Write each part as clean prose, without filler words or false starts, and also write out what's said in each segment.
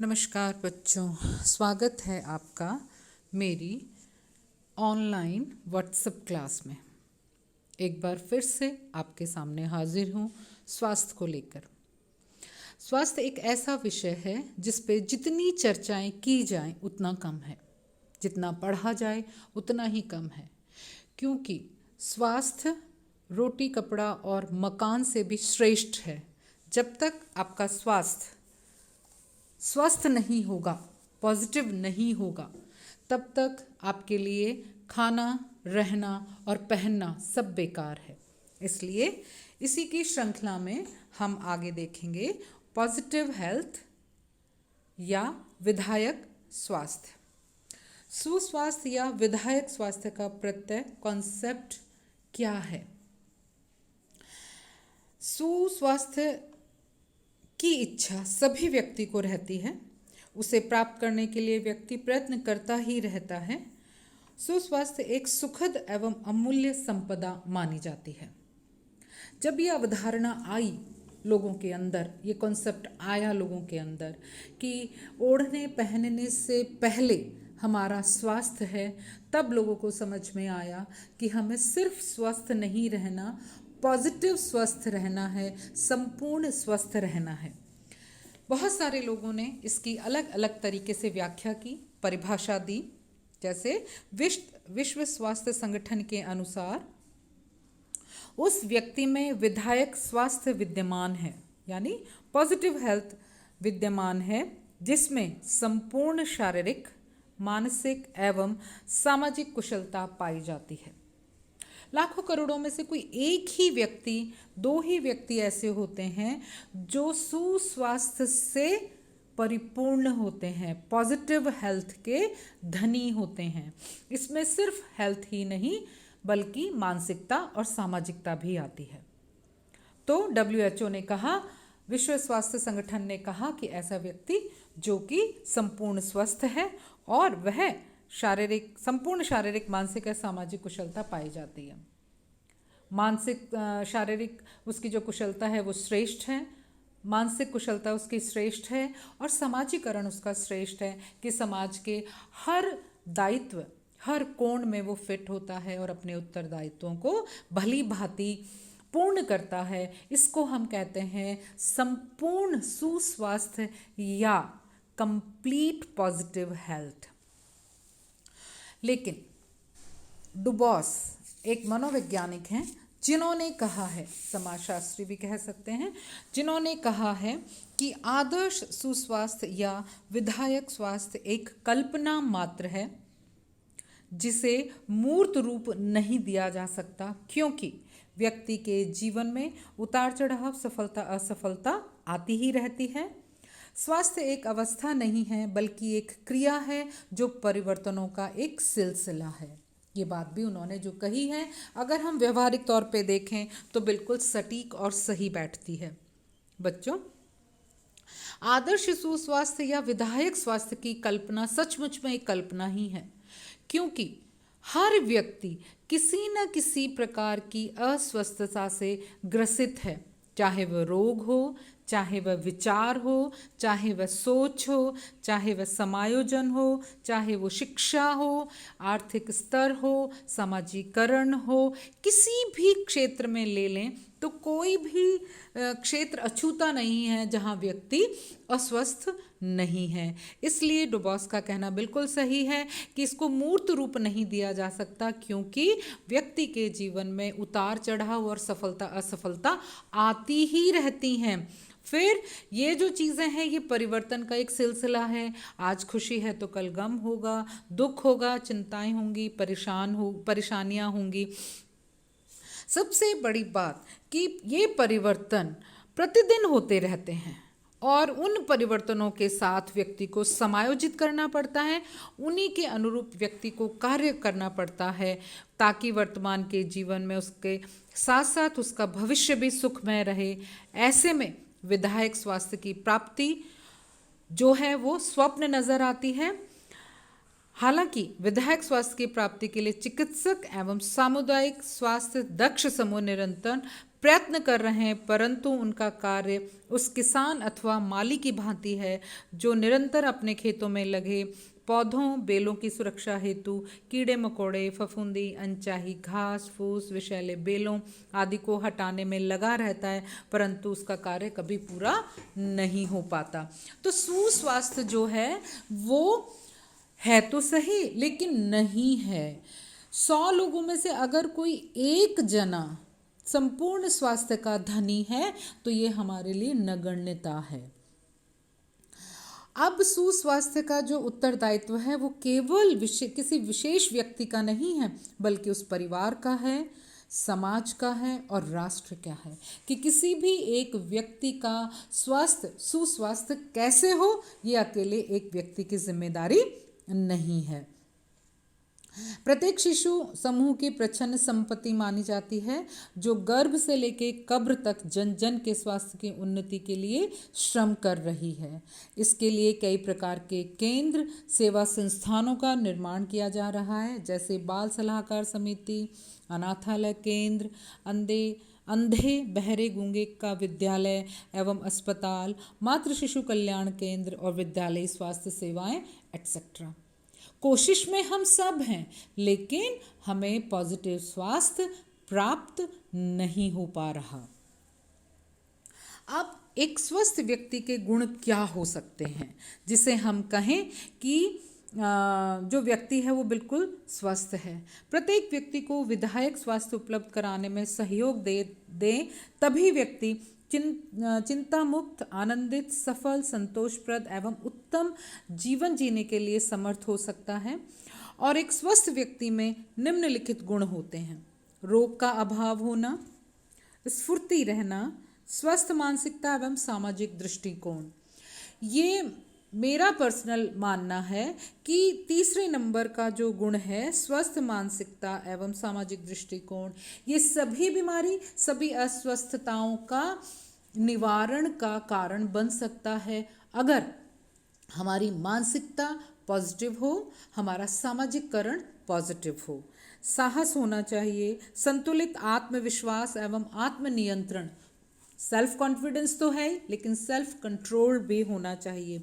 नमस्कार बच्चों, स्वागत है आपका मेरी ऑनलाइन व्हाट्सएप क्लास में। एक बार फिर से आपके सामने हाजिर हूँ स्वास्थ्य को लेकर। स्वास्थ्य एक ऐसा विषय है जिस पे जितनी चर्चाएं की जाएं उतना कम है, जितना पढ़ा जाए उतना ही कम है, क्योंकि स्वास्थ्य रोटी कपड़ा और मकान से भी श्रेष्ठ है। जब तक आपका स्वास्थ्य स्वस्थ नहीं होगा, पॉजिटिव नहीं होगा, तब तक आपके लिए खाना, रहना और पहनना सब बेकार है। इसलिए इसी की श्रृंखला में हम आगे देखेंगे पॉजिटिव हेल्थ या विधायक स्वास्थ्य। सुस्वास्थ्य या विधायक स्वास्थ्य का प्रत्यय कॉन्सेप्ट क्या है? सुस्वास्थ्य की इच्छा सभी व्यक्ति को रहती है। उसे प्राप्त करने के लिए व्यक्ति प्रयत्न करता ही रहता है। सुस्वास्थ्य एक सुखद एवं अमूल्य संपदा मानी जाती है। जब यह अवधारणा आई लोगों के अंदर, ये कॉन्सेप्ट आया लोगों के अंदर कि ओढ़ने पहनने से पहले हमारा स्वास्थ्य है, तब लोगों को समझ में आया कि हमें सिर्फ स्वस्थ नहीं रहना, पॉजिटिव स्वस्थ रहना है, संपूर्ण स्वस्थ रहना है। बहुत सारे लोगों ने इसकी अलग अलग तरीके से व्याख्या की, परिभाषा दी। जैसे विश्व स्वास्थ्य संगठन के अनुसार उस व्यक्ति में विधायक स्वास्थ्य विद्यमान है, यानी पॉजिटिव हेल्थ विद्यमान है, जिसमें संपूर्ण शारीरिक, मानसिक एवं सामाजिक कुशलता पाई जाती है। लाखों करोड़ों में से कोई एक ही व्यक्ति, दो ही व्यक्ति ऐसे होते हैं जो सुस्वास्थ्य से परिपूर्ण होते हैं, पॉजिटिव हेल्थ के धनी होते हैं। इसमें सिर्फ हेल्थ ही नहीं बल्कि मानसिकता और सामाजिकता भी आती है। तो WHO ने कहा, विश्व स्वास्थ्य संगठन ने कहा कि ऐसा व्यक्ति जो कि संपूर्ण स्वस्थ है और वह संपूर्ण शारीरिक, मानसिक और सामाजिक कुशलता पाई जाती है। मानसिक शारीरिक उसकी जो कुशलता है वो श्रेष्ठ है, मानसिक कुशलता उसकी श्रेष्ठ है और समाजीकरण उसका श्रेष्ठ है कि समाज के हर दायित्व, हर कोण में वो फिट होता है और अपने उत्तरदायित्वों को भली भांति पूर्ण करता है। इसको हम कहते हैं संपूर्ण सुस्वास्थ्य या कंप्लीट पॉजिटिव हेल्थ। लेकिन डुबॉस एक मनोवैज्ञानिक हैं जिन्होंने कहा है, समाजशास्त्री भी कह सकते हैं, जिन्होंने कहा है कि आदर्श सुस्वास्थ्य या विधायक स्वास्थ्य एक कल्पना मात्र है जिसे मूर्त रूप नहीं दिया जा सकता, क्योंकि व्यक्ति के जीवन में उतार चढ़ाव, सफलता असफलता आती ही रहती है। स्वास्थ्य एक अवस्था नहीं है बल्कि एक क्रिया है जो परिवर्तनों का एक सिलसिला है। ये बात भी उन्होंने जो कही है, अगर हम व्यवहारिक तौर पे देखें तो बिल्कुल सटीक और सही बैठती है। बच्चों, आदर्श सुस्वास्थ्य या विधायक स्वास्थ्य की कल्पना सचमुच में एक कल्पना ही है, क्योंकि हर व्यक्ति किसी न किसी प्रकार की अस्वस्थता से ग्रसित है, चाहे वह रोग हो, चाहे वह विचार हो, चाहे वह सोच हो, चाहे वह समायोजन हो, चाहे वो शिक्षा हो, आर्थिक स्तर हो, सामाजिकरण हो, किसी भी क्षेत्र में ले लें तो कोई भी क्षेत्र अछूता नहीं है जहाँ व्यक्ति अस्वस्थ नहीं है। इसलिए डुबॉस का कहना बिल्कुल सही है कि इसको मूर्त रूप नहीं दिया जा सकता, क्योंकि व्यक्ति के जीवन में उतार चढ़ाव और सफलता असफलता आती ही रहती हैं। फिर ये जो चीज़ें हैं ये परिवर्तन का एक सिलसिला है। आज खुशी है तो कल गम होगा, दुख होगा, चिंताएं होंगी, परेशानियां होंगी। सबसे बड़ी बात कि ये परिवर्तन प्रतिदिन होते रहते हैं और उन परिवर्तनों के साथ व्यक्ति को समायोजित करना पड़ता है, उन्हीं के अनुरूप व्यक्ति को कार्य करना पड़ता है, ताकि वर्तमान के जीवन में उसके साथ साथ उसका भविष्य भी सुखमय रहे। ऐसे में विधायक स्वास्थ्य की प्राप्ति जो है वो स्वप्न नज़र आती है। हालांकि विधायक स्वास्थ्य की प्राप्ति के लिए चिकित्सक एवं सामुदायिक स्वास्थ्य दक्ष समूह निरंतर प्रयत्न कर रहे हैं, परंतु उनका कार्य उस किसान अथवा माली की भांति है जो निरंतर अपने खेतों में लगे पौधों बेलों की सुरक्षा हेतु कीड़े मकोड़े, फफूंदी, अनचाही घास फूस, विषैले बेलों आदि को हटाने में लगा रहता है, परंतु उसका कार्य कभी पूरा नहीं हो पाता। तो सुस्वास्थ्य जो है वो है तो सही लेकिन नहीं है। 100 लोगों में से अगर कोई एक जना संपूर्ण स्वास्थ्य का धनी है तो ये हमारे लिए नगण्यता है। अब सुस्वास्थ्य का जो उत्तरदायित्व है वो केवल किसी विशेष व्यक्ति का नहीं है, बल्कि उस परिवार का है, समाज का है और राष्ट्र का है कि किसी भी एक व्यक्ति का सुस्वास्थ्य कैसे हो, ये अकेले एक व्यक्ति की जिम्मेदारी नहीं है। प्रत्येक शिशु समूह की प्रच्छन्न संपत्ति मानी जाती है जो गर्भ से लेकर कब्र तक जन जन के स्वास्थ्य की उन्नति के लिए श्रम कर रही है। इसके लिए कई प्रकार के केंद्र सेवा संस्थानों का निर्माण किया जा रहा है, जैसे बाल सलाहकार समिति, अनाथालय केंद्र, अंधे बहरे गूंगे का विद्यालय एवं अस्पताल, मातृ शिशु कल्याण केंद्र और विद्यालयी स्वास्थ्य सेवाएं एटसेट्रा। कोशिश में हम सब हैं, लेकिन हमें पॉजिटिव स्वास्थ्य प्राप्त नहीं हो पा रहा। अब एक स्वस्थ व्यक्ति के गुण क्या हो सकते हैं जिसे हम कहें कि जो व्यक्ति है वो बिल्कुल स्वस्थ है। प्रत्येक व्यक्ति को विधायक स्वास्थ्य उपलब्ध कराने में सहयोग दें तभी व्यक्ति चिंता मुक्त, आनंदित, सफल, संतोषप्रद एवं उत्तम जीवन जीने के लिए समर्थ हो सकता है। और एक स्वस्थ व्यक्ति में निम्नलिखित गुण होते हैं: रोग का अभाव होना, स्फूर्ति रहना, स्वस्थ मानसिकता एवं सामाजिक दृष्टिकोण। ये मेरा पर्सनल मानना है कि तीसरे नंबर का जो गुण है स्वस्थ मानसिकता एवं सामाजिक दृष्टिकोण, ये सभी बीमारी, सभी अस्वस्थताओं का निवारण का कारण बन सकता है अगर हमारी मानसिकता पॉजिटिव हो, हमारा सामाजिककरण पॉजिटिव हो। साहस होना चाहिए, संतुलित आत्मविश्वास एवं आत्मनियंत्रण, सेल्फ कॉन्फिडेंस तो है लेकिन सेल्फ कंट्रोल भी होना चाहिए।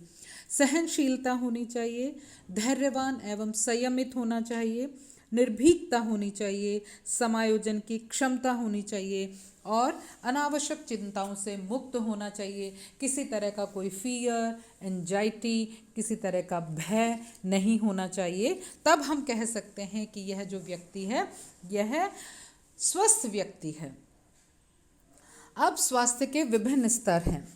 सहनशीलता होनी चाहिए, धैर्यवान एवं संयमित होना चाहिए, निर्भीकता होनी चाहिए, समायोजन की क्षमता होनी चाहिए और अनावश्यक चिंताओं से मुक्त होना चाहिए। किसी तरह का कोई फियर, एंजाइटी, किसी तरह का भय नहीं होना चाहिए। तब हम कह सकते हैं कि यह जो व्यक्ति है यह स्वस्थ व्यक्ति है। अब स्वास्थ्य के विभिन्न स्तर हैं,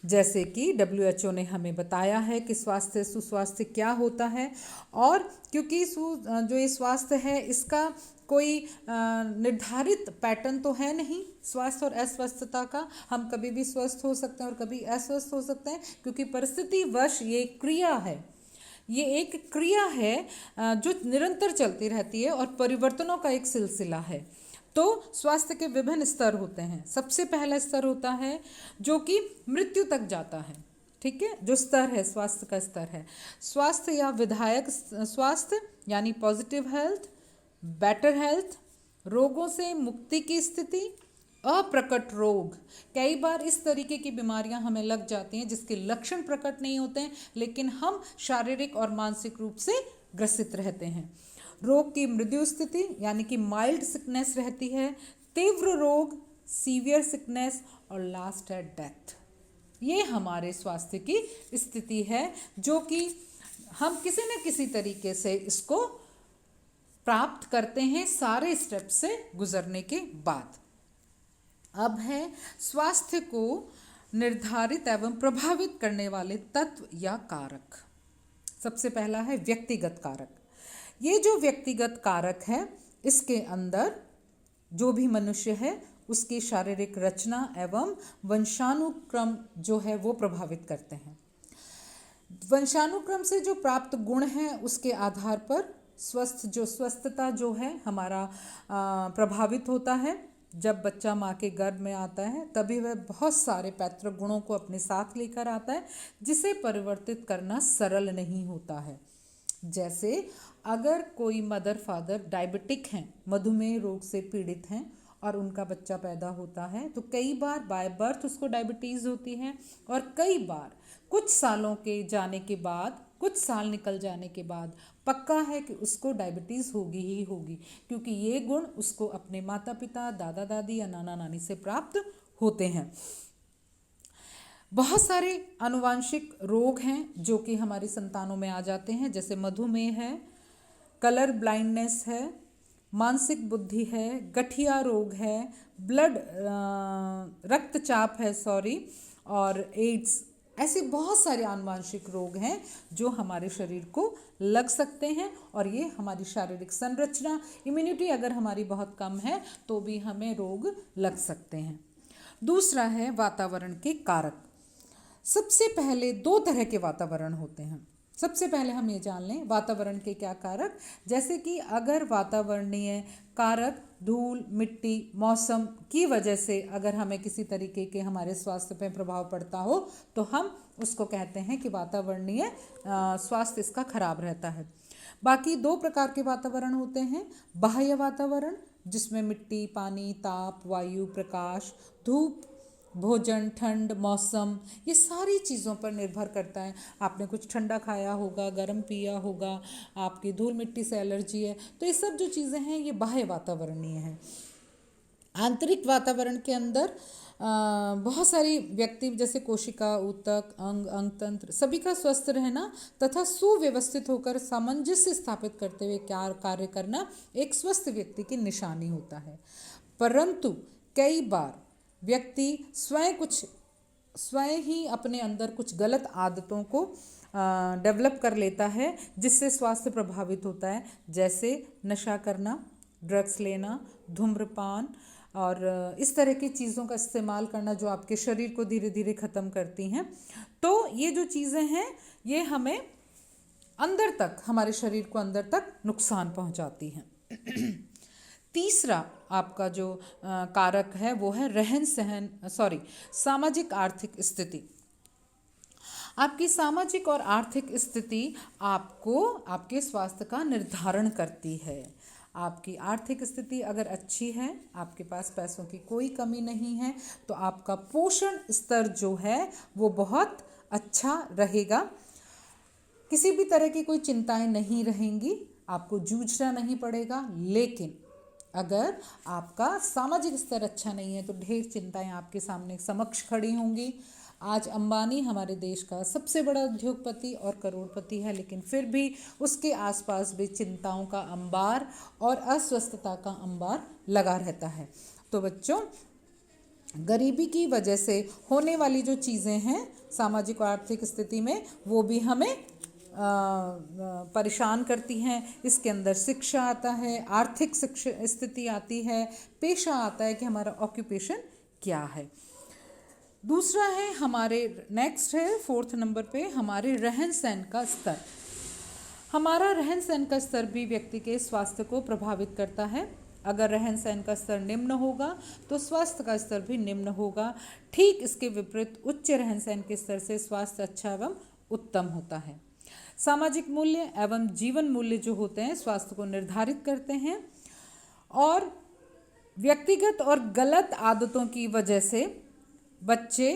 जैसे कि WHO ने हमें बताया है कि सुस्वास्थ्य क्या होता है। और क्योंकि जो ये स्वास्थ्य है इसका कोई निर्धारित पैटर्न तो है नहीं, स्वास्थ्य और अस्वस्थता का। हम कभी भी स्वस्थ हो सकते हैं और कभी अस्वस्थ हो सकते हैं, क्योंकि परिस्थितिवश ये क्रिया है, ये एक क्रिया है जो निरंतर चलती रहती है और परिवर्तनों का एक सिलसिला है। तो स्वास्थ्य के विभिन्न स्तर होते हैं। सबसे पहला स्तर होता है जो कि मृत्यु तक जाता है, ठीक है। जो स्तर है स्वास्थ्य का स्तर है स्वास्थ्य या विधायक स्वास्थ्य, यानी पॉजिटिव हेल्थ, बेटर हेल्थ, रोगों से मुक्ति की स्थिति, अप्रकट रोग। कई बार इस तरीके की बीमारियां हमें लग जाती हैं जिसके लक्षण प्रकट नहीं होते हैं, लेकिन हम शारीरिक और मानसिक रूप से ग्रसित रहते हैं। रोग की मृदु स्थिति यानी कि माइल्ड सिकनेस रहती है, तीव्र रोग, सीवियर सिकनेस और लास्ट है डेथ। ये हमारे स्वास्थ्य की स्थिति है जो कि हम किसी न किसी तरीके से इसको प्राप्त करते हैं सारे स्टेप से गुजरने के बाद। अब है स्वास्थ्य को निर्धारित एवं प्रभावित करने वाले तत्व या कारक। सबसे पहला है व्यक्तिगत कारक। ये जो व्यक्तिगत कारक है इसके अंदर जो भी मनुष्य है उसकी शारीरिक रचना एवं वंशानुक्रम जो है वो प्रभावित करते हैं। वंशानुक्रम से जो प्राप्त गुण हैं उसके आधार पर स्वस्थता जो है हमारा प्रभावित होता है। जब बच्चा माँ के गर्भ में आता है तभी वह बहुत सारे पैतृक गुणों को अपने साथ लेकर आता है जिसे परिवर्तित करना सरल नहीं होता है। जैसे अगर कोई मदर फादर डायबिटिक हैं, मधुमेह रोग से पीड़ित हैं और उनका बच्चा पैदा होता है, तो कई बार बाय बर्थ उसको डायबिटीज़ होती है और कई बार कुछ सालों के जाने के बाद, कुछ साल निकल जाने के बाद पक्का है कि उसको डायबिटीज़ होगी ही होगी, क्योंकि ये गुण उसको अपने माता पिता, दादा दादी या नाना नानी से प्राप्त होते हैं। बहुत सारे आनुवांशिक रोग हैं जो कि हमारी संतानों में आ जाते हैं, जैसे मधुमेह है, कलर ब्लाइंडनेस है, मानसिक बुद्धि है, गठिया रोग है, रक्तचाप है और एड्स। ऐसे बहुत सारे आनुवांशिक रोग हैं जो हमारे शरीर को लग सकते हैं और ये हमारी शारीरिक संरचना, इम्यूनिटी अगर हमारी बहुत कम है तो भी हमें रोग लग सकते हैं। दूसरा है वातावरण के कारक। सबसे पहले दो तरह के वातावरण होते हैं। सबसे पहले हम ये जान लें वातावरण के क्या कारक, जैसे कि अगर वातावरणीय कारक धूल, मिट्टी, मौसम की वजह से अगर हमें किसी तरीके के हमारे स्वास्थ्य पर प्रभाव पड़ता हो तो हम उसको कहते हैं कि वातावरणीय स्वास्थ्य इसका खराब रहता है। बाकी दो प्रकार के वातावरण होते हैं। बाह्य वातावरण जिसमें मिट्टी, पानी, ताप, वायु, प्रकाश, धूप, भोजन, ठंड, मौसम, ये सारी चीज़ों पर निर्भर करता है। आपने कुछ ठंडा खाया होगा, गर्म पिया होगा, आपकी धूल मिट्टी से एलर्जी है, तो ये सब जो चीज़ें हैं ये बाह्य वातावरणीय हैं। आंतरिक वातावरण के अंदर बहुत सारी व्यक्ति जैसे कोशिका, ऊतक, अंग तंत्र सभी का स्वस्थ रहना तथा सुव्यवस्थित होकर सामंजस्य स्थापित करते हुए कार्य करना एक स्वस्थ व्यक्ति की निशानी होता है। परंतु कई बार व्यक्ति स्वयं ही अपने अंदर कुछ गलत आदतों को डेवलप कर लेता है जिससे स्वास्थ्य प्रभावित होता है, जैसे नशा करना, ड्रग्स लेना, धूम्रपान और इस तरह की चीज़ों का इस्तेमाल करना जो आपके शरीर को धीरे धीरे ख़त्म करती हैं। तो ये जो चीज़ें हैं ये हमें अंदर तक, हमारे शरीर को अंदर तक नुकसान पहुंचाती हैं। तीसरा आपका जो कारक है वो है सामाजिक आर्थिक स्थिति। आपकी सामाजिक और आर्थिक स्थिति आपको आपके स्वास्थ्य का निर्धारण करती है। आपकी आर्थिक स्थिति अगर अच्छी है, आपके पास पैसों की कोई कमी नहीं है, तो आपका पोषण स्तर जो है वो बहुत अच्छा रहेगा। किसी भी तरह की कोई चिंताएं नहीं रहेंगी, आपको जूझना नहीं पड़ेगा। लेकिन अगर आपका सामाजिक स्तर अच्छा नहीं है तो ढेर चिंताएं आपके सामने समक्ष खड़ी होंगी। आज अंबानी हमारे देश का सबसे बड़ा उद्योगपति और करोड़पति है, लेकिन फिर भी उसके आसपास भी चिंताओं का अंबार और अस्वस्थता का अंबार लगा रहता है। तो बच्चों, गरीबी की वजह से होने वाली जो चीज़ें हैं सामाजिक और आर्थिक स्थिति में, वो भी हमें परेशान करती हैं। इसके अंदर शिक्षा आता है, आर्थिक शिक्षा स्थिति आती है, पेशा आता है कि हमारा ऑक्यूपेशन क्या है। दूसरा है हमारे नेक्स्ट है 4th नंबर पे हमारे रहन सहन का स्तर। हमारा रहन सहन का स्तर भी व्यक्ति के स्वास्थ्य को प्रभावित करता है। अगर रहन सहन का स्तर निम्न होगा तो स्वास्थ्य का स्तर भी निम्न होगा। ठीक इसके विपरीत उच्च रहन सहन के स्तर से स्वास्थ्य अच्छा एवं उत्तम होता है। सामाजिक मूल्य एवं जीवन मूल्य जो होते हैं स्वास्थ्य को निर्धारित करते हैं, और व्यक्तिगत और गलत आदतों की वजह से बच्चे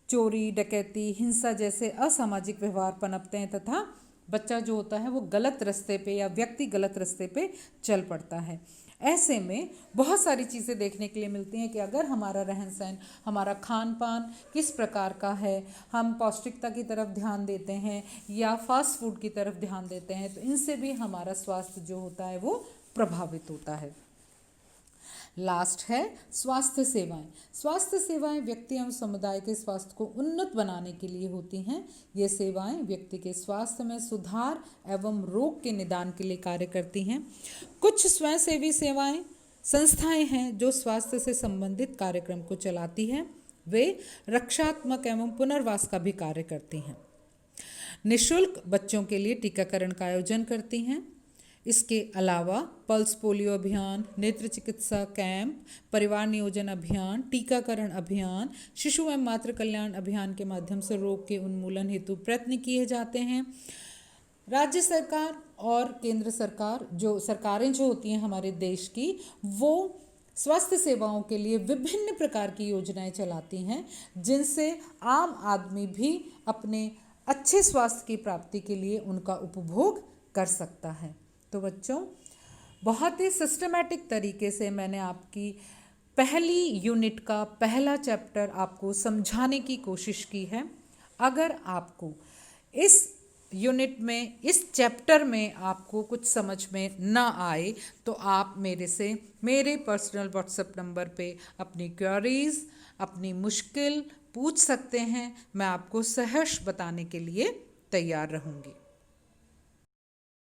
चोरी, डकैती, हिंसा जैसे असामाजिक व्यवहार पनपते हैं तथा बच्चा जो होता है वो गलत रास्ते पे या व्यक्ति गलत रास्ते पे चल पड़ता है। ऐसे में बहुत सारी चीज़ें देखने के लिए मिलती हैं कि अगर हमारा रहन सहन, हमारा खान पान किस प्रकार का है, हम पौष्टिकता की तरफ ध्यान देते हैं या फास्ट फूड की तरफ ध्यान देते हैं, तो इनसे भी हमारा स्वास्थ्य जो होता है वो प्रभावित होता है। लास्ट है स्वास्थ्य सेवाएं। स्वास्थ्य सेवाएं व्यक्ति एवं समुदाय के स्वास्थ्य को उन्नत बनाने के लिए होती हैं। ये सेवाएं व्यक्ति के स्वास्थ्य में सुधार एवं रोग के निदान के लिए कार्य करती हैं। कुछ स्वयंसेवी सेवाएं संस्थाएं हैं जो स्वास्थ्य से संबंधित कार्यक्रम को चलाती हैं। वे रक्षात्मक एवं पुनर्वास का भी कार्य करती हैं। निःशुल्क बच्चों के लिए टीकाकरण का आयोजन करती हैं। इसके अलावा पल्स पोलियो अभियान, नेत्र चिकित्सा कैंप, परिवार नियोजन अभियान, टीकाकरण अभियान, शिशु एवं मातृ कल्याण अभियान के माध्यम से रोग के उन्मूलन हेतु प्रयत्न किए जाते हैं। राज्य सरकार और केंद्र सरकार, जो सरकारें जो होती हैं हमारे देश की, वो स्वास्थ्य सेवाओं के लिए विभिन्न प्रकार की योजनाएं चलाती हैं, जिनसे आम आदमी भी अपने अच्छे स्वास्थ्य की प्राप्ति के लिए उनका उपभोग कर सकता है। तो बच्चों, बहुत ही सिस्टमैटिक तरीके से मैंने आपकी पहली यूनिट का पहला चैप्टर आपको समझाने की कोशिश की है। अगर आपको इस यूनिट में, इस चैप्टर में आपको कुछ समझ में ना आए तो आप मेरे पर्सनल व्हाट्सएप नंबर पे अपनी क्वेरीज, अपनी मुश्किल पूछ सकते हैं। मैं आपको सहर्ष बताने के लिए तैयार रहूँगी।